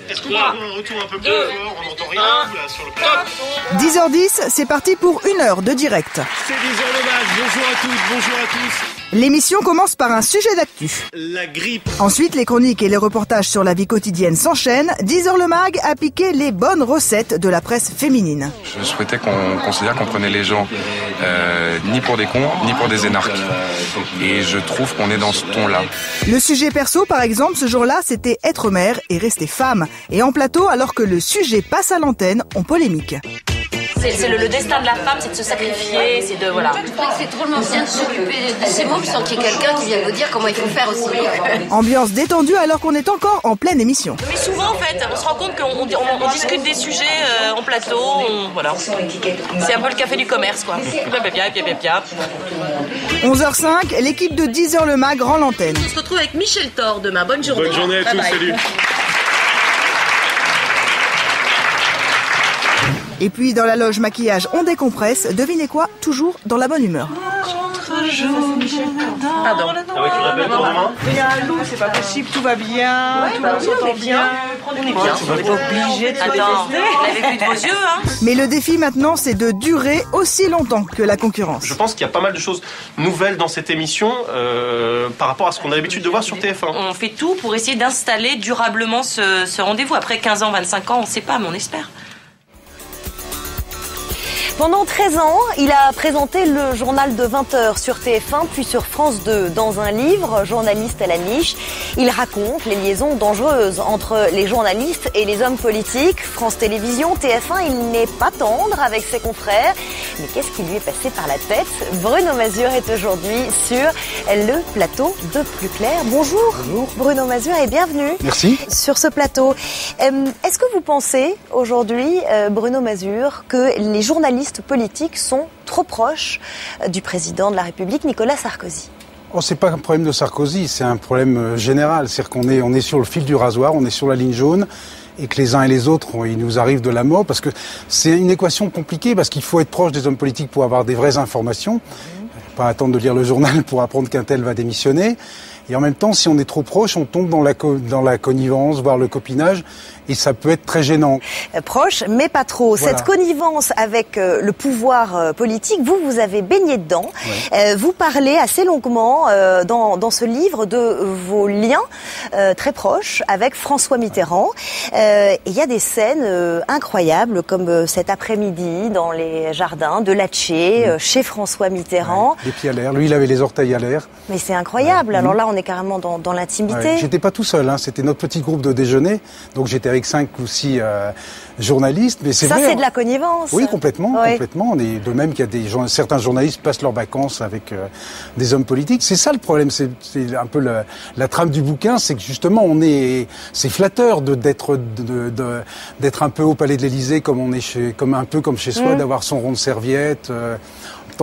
est-ce qu'on peut avoir un retour un peu plus fort? On n'entend rien là, sur le plateau. 10h10, c'est parti pour 1 heure de direct. C'est 10h le match, bonjour à toutes, bonjour à tous. L'émission commence par un sujet d'actu. La grippe. Ensuite, les chroniques et les reportages sur la vie quotidienne s'enchaînent. 10h le mag a piqué les bonnes recettes de la presse féminine. Je souhaitais qu'on considère qu'on prenait les gens ni pour des cons, ni pour des énarques. Et je trouve qu'on est dans ce ton-là. Le sujet perso, par exemple, ce jour-là, c'était être mère et rester femme. Et en plateau, alors que le sujet passe à l'antenne, on polémique. C'est le destin de la femme, c'est de se sacrifier, c'est de... Voilà. Je crois que c'est drôlement bien de s'occuper de ses mômes sans qu'il y ait quelqu'un qui vienne nous dire comment il faut faire aussi. Ambiance détendue alors qu'on est encore en pleine émission. Mais souvent, en fait, on se rend compte qu'on discute des sujets en plateau, voilà. C'est un peu le café du commerce, quoi. 11h05, l'équipe de 10h le mag rend l'antenne. On se retrouve avec Michel Thor demain. Bonne journée. Bonne journée à tous, salut. Et puis dans la loge maquillage, on décompresse. Devinez quoi? Toujours dans la bonne humeur. Pardon. Ah ouais, tu répètes pour demain? Il y a un loup, c'est pas possible, tout va bien, tout le monde s'entend bien. On est bien. On n'est pas obligé de se détester. Vous l'avez vu de vos yeux, hein? Mais le défi maintenant, c'est de durer aussi longtemps que la concurrence. Je pense qu'il y a pas mal de choses nouvelles dans cette émission par rapport à ce qu'on a l'habitude de voir sur TF1. On fait tout pour essayer d'installer durablement ce rendez-vous. Après 15 ans, 25 ans, on ne sait pas, mais on espère. Pendant 13 ans, il a présenté le journal de 20h sur TF1, puis sur France 2. Dans un livre, Journaliste à la niche, il raconte les liaisons dangereuses entre les journalistes et les hommes politiques. France Télévisions, TF1, il n'est pas tendre avec ses confrères. Mais qu'est-ce qui lui est passé par la tête? Bruno Mazur est aujourd'hui sur le plateau de Plus Clair. Bonjour. Bonjour. Bruno Mazur et bienvenue. Merci. Sur ce plateau. Est-ce que vous pensez aujourd'hui, Bruno Mazur, que les journalistes politiques sont trop proches du président de la République, Nicolas Sarkozy? Oh, c'est pas un problème de Sarkozy, c'est un problème général. C'est-à-dire qu'on est sur le fil du rasoir, on est sur la ligne jaune, et que les uns et les autres, il nous arrive de la mort, parce que c'est une équation compliquée, parce qu'il faut être proche des hommes politiques pour avoir des vraies informations, pas attendre de lire le journal pour apprendre qu'un tel va démissionner. Et en même temps, si on est trop proche, on tombe dans la connivence, voire le copinage, et ça peut être très gênant. Proche, mais pas trop. Voilà. Cette connivence avec le pouvoir politique, vous avez baigné dedans. Ouais. Vous parlez assez longuement dans ce livre de vos liens très proches avec François Mitterrand. Il y a des scènes incroyables, comme cet après-midi dans les jardins de Latché, chez François Mitterrand. Ouais. Les pieds à l'air. Lui, il avait les orteils à l'air. Mais c'est incroyable. Alors là, on est carrément dans l'intimité. Ouais. J'étais pas tout seul, hein. C'était notre petit groupe de déjeuner, donc j'étais avec 5 ou 6 journalistes. Mais c'est ça, vrai, c'est de la connivence. Oui, complètement, ouais. complètement. On est de même qu'il y a certains journalistes passent leurs vacances avec des hommes politiques. C'est ça le problème. C'est un peu la trame du bouquin, c'est que justement c'est flatteur d'être un peu au Palais de l'Élysée comme un peu comme chez soi, d'avoir son rond de serviette.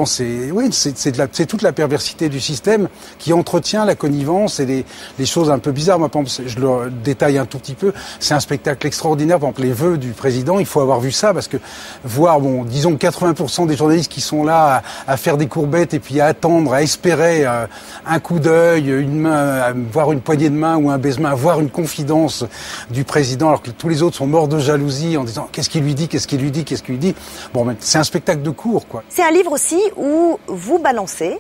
C'est toute la perversité du système qui entretient la connivence et les choses un peu bizarres. Moi, par exemple, je le détaille un tout petit peu. C'est un spectacle extraordinaire. Par exemple, les vœux du président, il faut avoir vu ça parce que voir, disons 80% des journalistes qui sont là à faire des courbettes et puis à attendre, à espérer un coup d'œil, une main, voir une poignée de main ou un baise-main, voir une confidence du président alors que tous les autres sont morts de jalousie en disant qu'est-ce qu'il lui dit. Bon, c'est un spectacle de cours, quoi. C'est un livre aussi où vous balancez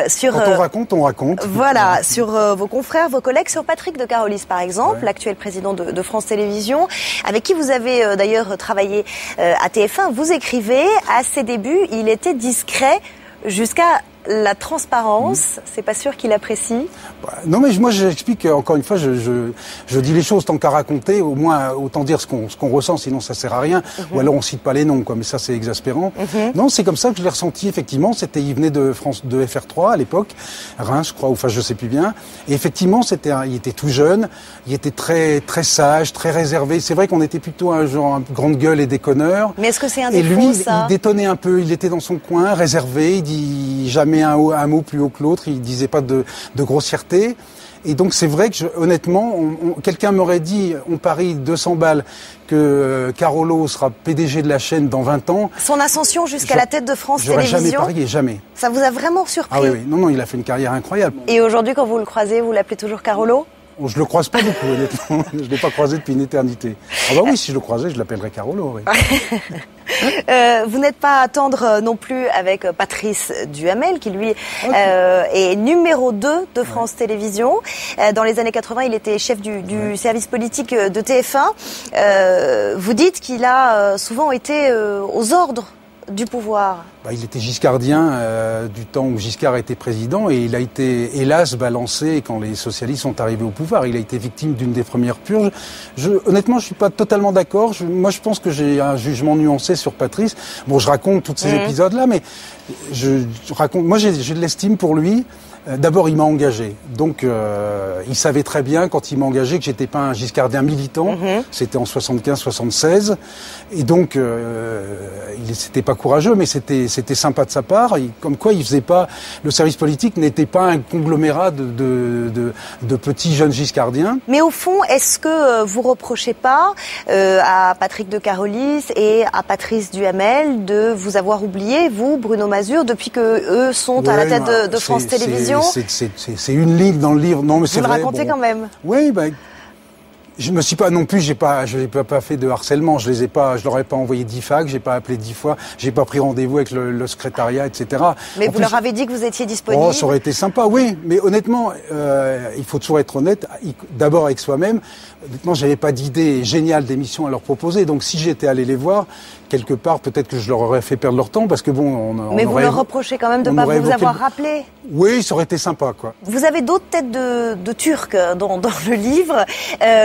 sur... Quand on raconte. Voilà, sur vos confrères, vos collègues, sur Patrick de Carolis par exemple, l'actuel président de France Télévisions, avec qui vous avez d'ailleurs travaillé à TF1. Vous écrivez, à ses débuts, il était discret jusqu'à la transparence, c'est pas sûr qu'il apprécie. Non, mais moi j'explique, encore une fois, je dis les choses tant qu'à raconter, au moins autant dire ce qu'on ressent, sinon ça sert à rien, ou alors on cite pas les noms, quoi, mais ça c'est exaspérant. Non, c'est comme ça que je l'ai ressenti, effectivement, il venait de FR3 à l'époque, Reims je crois, enfin je sais plus bien, et effectivement il était tout jeune, il était très, très sage, très réservé, c'est vrai qu'on était plutôt un genre grande gueule et déconneur. Mais est-ce que c'est un défaut, ça ? Et lui, il détonnait un peu, il était dans son coin, réservé, il dit jamais un mot plus haut que l'autre, il disait pas de grossièreté. Et donc c'est vrai que honnêtement, quelqu'un m'aurait dit, on parie 200 balles que Carolo sera PDG de la chaîne dans 20 ans. Son ascension jusqu'à la tête de France Télévisions. J'aurais jamais parié, jamais. Ça vous a vraiment surpris ? Ah oui, non, il a fait une carrière incroyable. Et aujourd'hui, quand vous le croisez, vous l'appelez toujours Carolo ? Je le croise pas beaucoup, honnêtement. Je l'ai pas croisé depuis une éternité. Ah bah oui, si je le croisais, je l'appellerais Carolo, oui. Vous n'êtes pas tendre non plus avec Patrice Duhamel, qui lui est numéro 2 de France Télévisions. Dans les années 80, il était chef du service politique de TF1. Vous dites qu'il a souvent été aux ordres du pouvoir. Il était giscardien du temps où Giscard était président et il a été, hélas, balancé quand les socialistes sont arrivés au pouvoir. Il a été victime d'une des premières purges. Honnêtement, je suis pas totalement d'accord. Moi, je pense que j'ai un jugement nuancé sur Patrice. Bon, je raconte tous ces épisodes-là, mais je raconte. Moi, j'ai de l'estime pour lui. D'abord, il m'a engagé. Donc, il savait très bien, quand il m'a engagé, que j'étais pas un giscardien militant. C'était en 75-76. Et donc, c'était pas courageux, mais c'était sympa de sa part. Comme quoi, il faisait pas... Le service politique n'était pas un conglomérat de petits jeunes giscardiens. Mais au fond, est-ce que vous reprochez pas à Patrick de Carolis et à Patrice Duhamel de vous avoir oublié, vous, Bruno Mazur, depuis que eux sont à la tête de France Télévisions? C'est une ligne dans le livre. Non, mais c'est vrai. Vous le racontez quand même. Oui, je me suis pas non plus, j'ai pas fait de harcèlement. Je leur ai pas envoyé 10 fax, j'ai pas appelé 10 fois, j'ai pas pris rendez-vous avec le secrétariat, etc. Mais vous leur avez dit que vous étiez disponible. Oh, ça aurait été sympa, oui. Mais honnêtement, il faut toujours être honnête. D'abord avec soi-même. Honnêtement, j'avais pas d'idée géniale d'émission à leur proposer. Donc, si j'étais allé les voir, quelque part, peut-être que je leur aurais fait perdre leur temps, parce que bon, mais vous leur reprochez quand même de pas vous avoir rappelé. Oui, ça aurait été sympa, quoi. Vous avez d'autres têtes de Turcs dans le livre.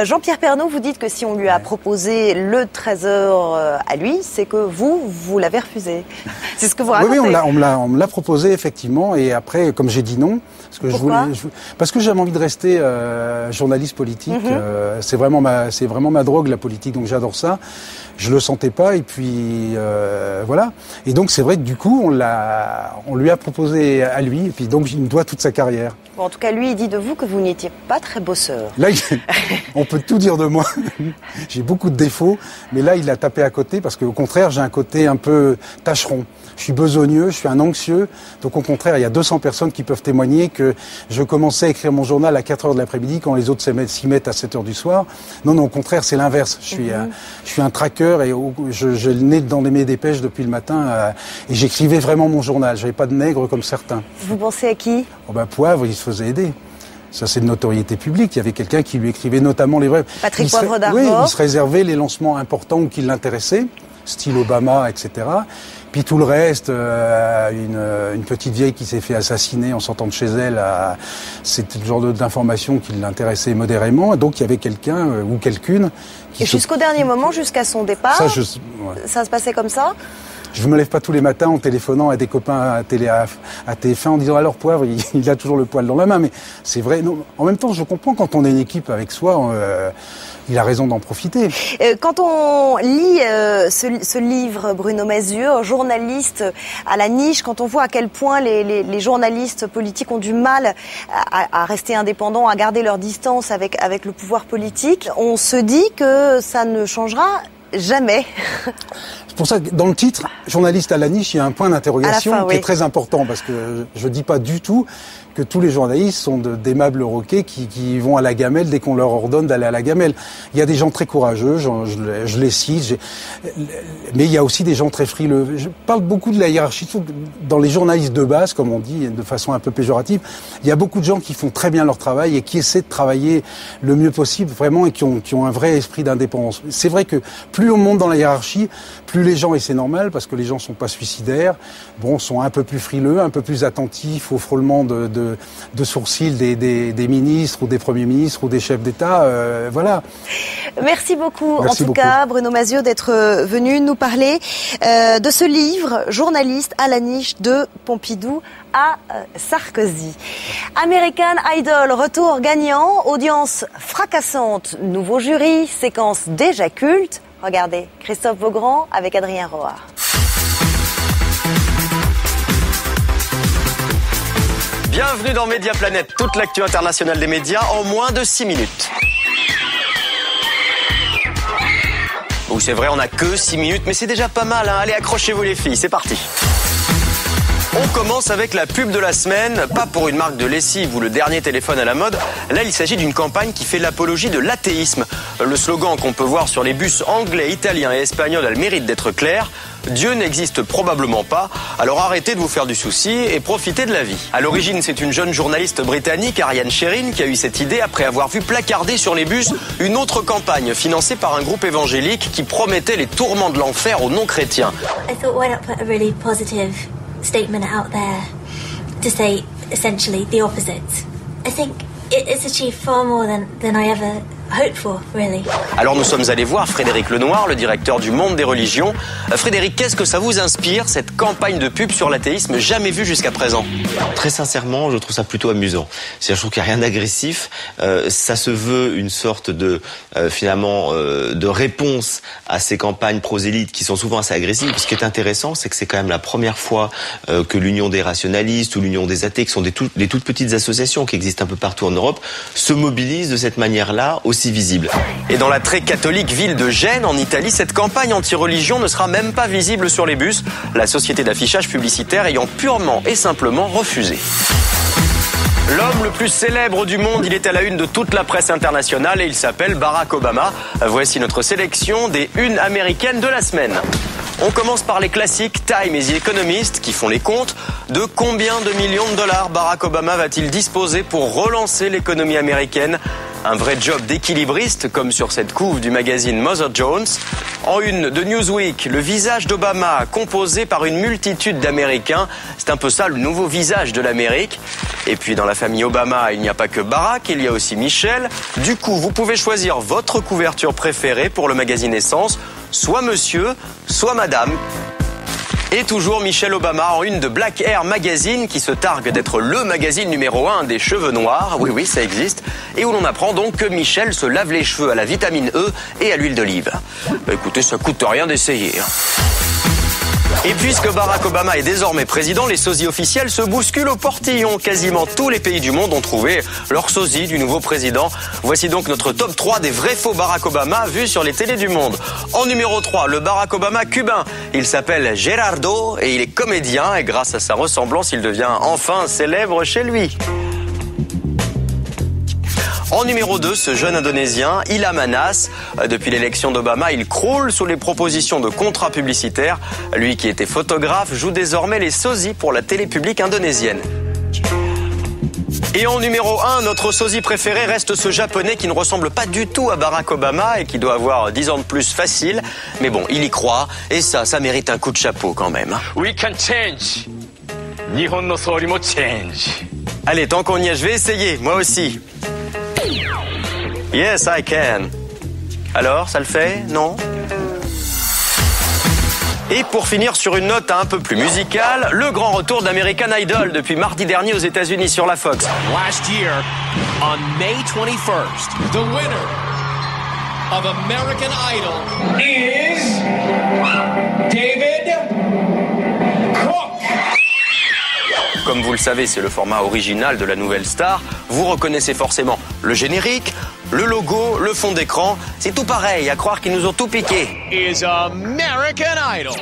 Jean-Pierre Pernaut, vous dites que si on lui a proposé le Trésor à lui, c'est que vous l'avez refusé. C'est ce que vous racontez. Oui, on me l'a proposé, effectivement, et après, comme j'ai dit non, parce que j'avais envie de rester journaliste politique. C'est vraiment ma drogue, la politique, donc j'adore ça. Je le sentais pas, et puis voilà. Et donc c'est vrai que du coup on lui a proposé à lui, et puis donc il me doit toute sa carrière. Bon, en tout cas, lui, il dit de vous que vous n'étiez pas très bosseur. Là, on peut tout dire de moi. J'ai beaucoup de défauts, mais là, il a tapé à côté parce qu'au contraire, j'ai un côté un peu tâcheron. Je suis besogneux, je suis un anxieux. Donc au contraire, il y a 200 personnes qui peuvent témoigner que je commençais à écrire mon journal à 4h de l'après-midi quand les autres s'y mettent à 7h du soir. Non, au contraire, c'est l'inverse. Je suis un traqueur et je nais dans mes dépêches depuis le matin et j'écrivais vraiment mon journal. J'avais pas de nègre comme certains. Vous pensez à qui ? Poivre, il se faisait aider. Ça, c'est de notoriété publique. Il y avait quelqu'un qui lui écrivait notamment les brèves. Patrick Poivre d'Arvor. Oui, il se réservait les lancements importants ou qui l'intéressaient, style Obama, etc. Puis tout le reste, une petite vieille qui s'est fait assassiner en sortant de chez elle, c'était le genre d'information qui l'intéressait modérément. Donc il y avait quelqu'un ou quelqu'une qui... Et jusqu'au dernier moment, jusqu'à son départ, ça se passait comme ça ? Je me lève pas tous les matins en téléphonant à des copains à TF1 en disant alors Poivre, il a toujours le poil dans la main. Mais c'est vrai. Non, en même temps, je comprends quand on est une équipe avec soi, il a raison d'en profiter. Quand on lit ce livre, Bruno Mazur, journaliste à la niche, quand on voit à quel point les journalistes politiques ont du mal à rester indépendants, à garder leur distance avec le pouvoir politique, on se dit que ça ne changera jamais. C'est pour ça que dans le titre, journaliste à la niche, il y a un point d'interrogation qui est très important parce que je dis pas du tout que tous les journalistes sont d'aimables roquets qui vont à la gamelle dès qu'on leur ordonne d'aller à la gamelle. Il y a des gens très courageux, je les cite, mais il y a aussi des gens très frileux. Je parle beaucoup de la hiérarchie. Dans les journalistes de base, comme on dit de façon un peu péjorative, il y a beaucoup de gens qui font très bien leur travail et qui essaient de travailler le mieux possible vraiment et qui ont un vrai esprit d'indépendance. C'est vrai que plus on monte dans la hiérarchie, plus les gens, et c'est normal parce que les gens sont pas suicidaires, sont un peu plus frileux, un peu plus attentifs au frôlement de sourcils des ministres ou des premiers ministres ou des chefs d'État. Voilà. Merci beaucoup. Merci en tout cas, Bruno Maziot, d'être venu nous parler de ce livre, Journaliste à la niche, de Pompidou à Sarkozy. American Idol, retour gagnant, audience fracassante, nouveau jury, séquence déjà culte. Regardez, Christophe Beaugrand avec Adrien Roard. Bienvenue dans Média Planète, toute l'actu internationale des médias en moins de 6 minutes. Oui, c'est vrai, on n'a que 6 minutes, mais c'est déjà pas mal, hein. Allez, accrochez-vous les filles, c'est parti. On commence avec la pub de la semaine, pas pour une marque de lessive ou le dernier téléphone à la mode. Là, il s'agit d'une campagne qui fait l'apologie de l'athéisme. Le slogan qu'on peut voir sur les bus anglais, italiens et espagnols a le mérite d'être clair. Dieu n'existe probablement pas, alors arrêtez de vous faire du souci et profitez de la vie. À l'origine, c'est une jeune journaliste britannique, Ariane Sherin, qui a eu cette idée après avoir vu placarder sur les bus une autre campagne financée par un groupe évangélique qui promettait les tourments de l'enfer aux non-chrétiens. Statement out there to say essentially the opposite. I think it's achieved far more than I ever hoped for, really. Alors nous sommes allés voir Frédéric Lenoir, le directeur du Monde des religions. Frédéric, qu'est-ce que ça vous inspire, cette campagne de pub sur l'athéisme jamais vue jusqu'à présent? Très sincèrement, je trouve ça plutôt amusant. C'est-à-dire, je trouve qu'il n'y a rien d'agressif. Ça se veut une sorte de de réponse à ces campagnes prosélytes qui sont souvent assez agressives. Ce qui est intéressant, c'est que c'est quand même la première fois que l'Union des rationalistes ou l'Union des athées, qui sont des toutes petites associations qui existent un peu partout en Europe, se mobilisent de cette manière-là, aussi visible. Et dans la très catholique ville de Gênes, en Italie, cette campagne anti-religion ne sera même pas visible sur les bus, la société d'affichage publicitaire ayant purement et simplement refusé. L'homme le plus célèbre du monde, il est à la une de toute la presse internationale et il s'appelle Barack Obama. Voici notre sélection des unes américaines de la semaine. On commence par les classiques Time et The Economist qui font les comptes. De combien de millions de dollars Barack Obama va-t-il disposer pour relancer l'économie américaine? Un vrai job d'équilibriste, comme sur cette couve du magazine Mother Jones. En une de Newsweek, le visage d'Obama composé par une multitude d'Américains. C'est un peu ça le nouveau visage de l'Amérique. Et puis dans la famille Obama, il n'y a pas que Barack, il y a aussi Michelle. Du coup, vous pouvez choisir votre couverture préférée pour le magazine Essence. Soit monsieur, soit madame. Et toujours Michelle Obama en une de Black Air Magazine qui se targue d'être le magazine numéro 1 des cheveux noirs. Oui, ça existe. Et où l'on apprend donc que Michelle se lave les cheveux à la vitamine E et à l'huile d'olive. Écoutez, ça coûte rien d'essayer. Et puisque Barack Obama est désormais président, les sosies officiels se bousculent au portillon. Quasiment tous les pays du monde ont trouvé leur sosie du nouveau président. Voici donc notre top 3 des vrais faux Barack Obama vus sur les télés du monde. En numéro 3, le Barack Obama cubain. Il s'appelle Gerardo et il est comédien et grâce à sa ressemblance, il devient enfin célèbre chez lui. En numéro 2, ce jeune Indonésien, Ilham Anas. Depuis l'élection d'Obama, il croule sous les propositions de contrats publicitaires. Lui qui était photographe joue désormais les sosies pour la télé publique indonésienne. Et en numéro 1, notre sosie préféré reste ce japonais qui ne ressemble pas du tout à Barack Obama et qui doit avoir 10 ans de plus facile. Mais bon, il y croit et ça mérite un coup de chapeau quand même. We can change. Nihon no sori mo change. Allez, tant qu'on y est, je vais essayer, moi aussi. Yes, I can. Alors, ça le fait? Non? Et pour finir sur une note un peu plus musicale, le grand retour d'American Idol depuis mardi dernier aux États-Unis sur la Fox. Last year, on May 21st, the winner of American Idol is David Cook. Comme vous le savez, c'est le format original de la nouvelle star. Vous reconnaissez forcément le générique, le logo, le fond d'écran. C'est tout pareil, à croire qu'ils nous ont tout piqué. Is American Idol.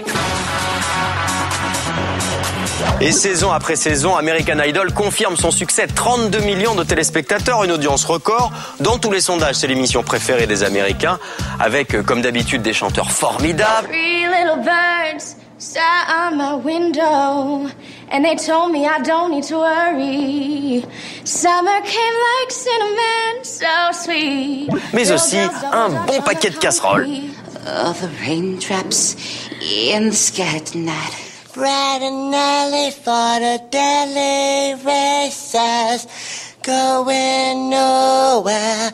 Et saison après saison, American Idol confirme son succès. 32 millions de téléspectateurs, une audience record. Dans tous les sondages, c'est l'émission préférée des Américains, avec, comme d'habitude, des chanteurs formidables. Three little birds sat on my window and they told me I don't need to worry. Summer came like cinnamon, so sweet. Mais aussi un bon paquet de casseroles. Oh, the raindrops in the sky tonight. Brad and Nelly fought a deadly races, going nowhere.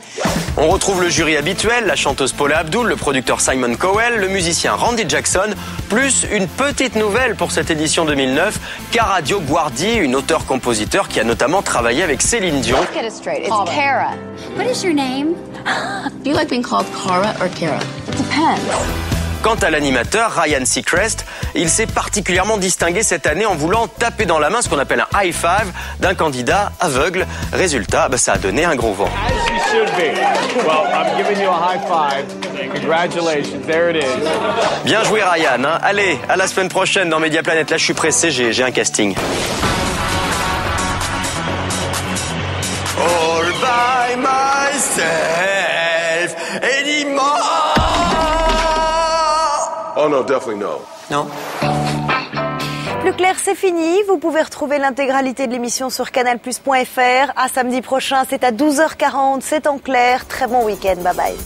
On retrouve le jury habituel, la chanteuse Paula Abdul, le producteur Simon Cowell, le musicien Randy Jackson, plus une petite nouvelle pour cette édition 2009, Kara Dioguardi, une auteure-compositeur qui a notamment travaillé avec Céline Dion. Let's get it straight. It's Kara. What is your name? Do you like being called Kara or Kara? It depends. Quant à l'animateur Ryan Seacrest, il s'est particulièrement distingué cette année en voulant taper dans la main ce qu'on appelle un high five d'un candidat aveugle. Résultat, ça a donné un gros vent. As you should be. Well, I'm giving you a high five. Congratulations, there it is. Bien joué Ryan, hein. Allez, à la semaine prochaine dans Média Planète. Là, je suis pressé, j'ai un casting. All by myself anymore. Oh no, definitely no. Non. Plus clair, c'est fini. Vous pouvez retrouver l'intégralité de l'émission sur canalplus.fr. À samedi prochain, c'est à 12h40. C'est en clair. Très bon week-end. Bye bye.